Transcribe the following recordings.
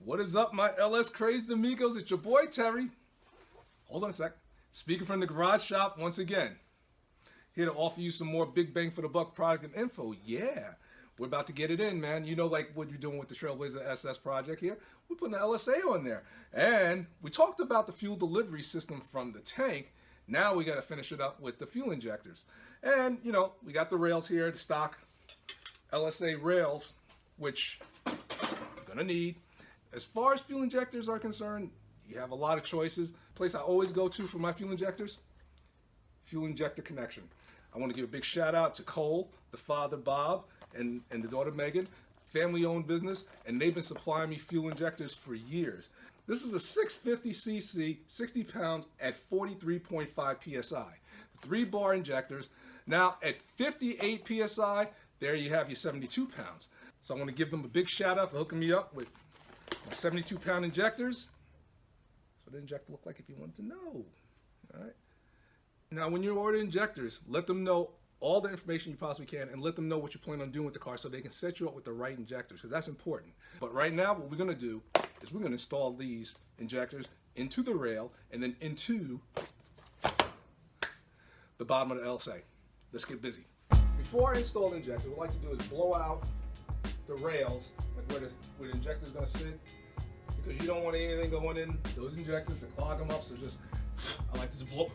What is up, my LS crazed amigos? It's your boy Terry. Hold on a sec. Speaking from the garage shop once again. Here to offer you some more big bang for the buck product and info. Yeah, we're about to get it in, man. You know, like what you're doing with the Trailblazer SS project here. We're putting the LSA on there. And we talked about the fuel delivery system from the tank. Now we got to finish it up with the fuel injectors. And, you know, we got the rails here, the stock LSA rails, which you're going to need. As far as fuel injectors are concerned, you have a lot of choices. Place I always go to for my fuel injectors, Fuel Injector Connection. I want to give a big shout out to Cole, the father Bob, and the daughter Megan, family-owned business, and they've been supplying me fuel injectors for years. This is a 650cc, 60 pounds at 43.5 psi. 3-bar injectors. Now at 58 psi, there you have your 72 pounds. So I want to give them a big shout out for hooking me up with my 72-pound injectors. So the injector looked like if you wanted to know. All right. Now when you order injectors, let them know all the information you possibly can and let them know what you plan on doing with the car so they can set you up with the right injectors, because that's important. But right now what we're going to do is we're going to install these injectors into the rail and then into the bottom of the LSA. Let's get busy. Before I install the injector, what I like to do is blow out the rails, like where the injector is going to sit, because you don't want anything going in those injectors to clog them up. So just, I like to just blow,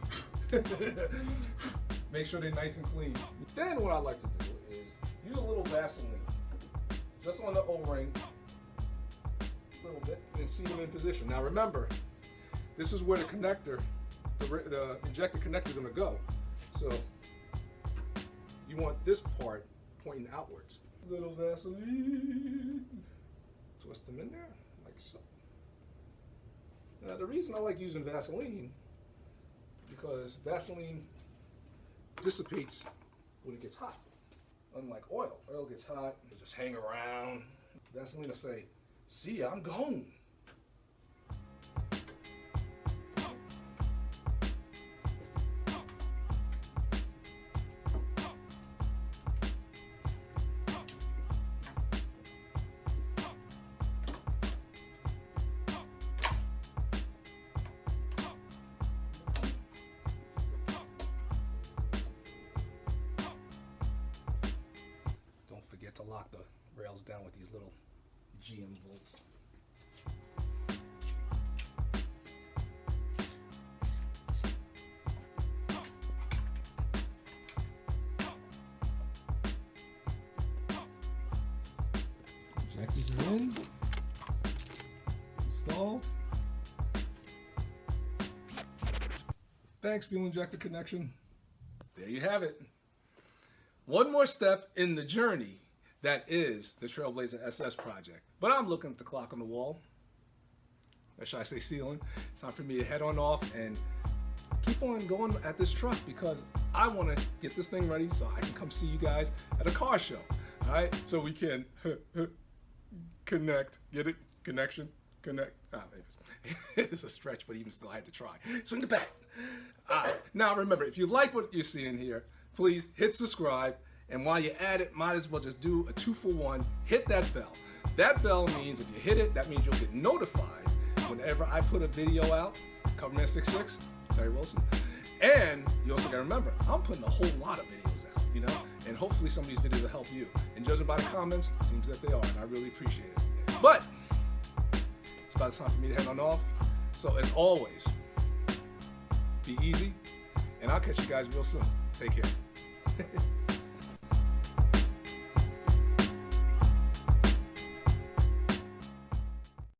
make sure they're nice and clean. Then what I like to do is use a little Vaseline, just on the O-ring, a little bit, and see them in position. Now remember, this is where the connector, the injector connector is going to go. So you want this part pointing outwards. Little Vaseline, twist them in there like so. Now the reason I like using Vaseline, because Vaseline dissipates when it gets hot. Unlike oil. Oil gets hot, it just hang around. Vaseline will say, see ya, I'm gone. To lock the rails down with these little GM bolts. Injectors are in, installed. Thanks, Fuel Injector Connection. There you have it. One more step in the journey that is the Trailblazer SS project. But I'm looking at the clock on the wall, or should I say ceiling. It's time for me to head on off and keep on going at this truck, because I want to get this thing ready so I can come see you guys at a car show. All right, so we can connect, get it? Connection, connect. It's a stretch, but even still I had to try. Swing the bat. Now remember, if you like what you're seeing here, please hit subscribe. And while you're at it, might as well just do a 2-for-1. Hit that bell. That bell means if you hit it, that means you'll get notified whenever I put a video out. Coverman 66, Terry Wilson. And you also gotta remember, I'm putting a whole lot of videos out, you know? And hopefully some of these videos will help you. And judging by the comments, it seems that they are, and I really appreciate it. But it's about time for me to head on off. So as always, be easy, and I'll catch you guys real soon. Take care.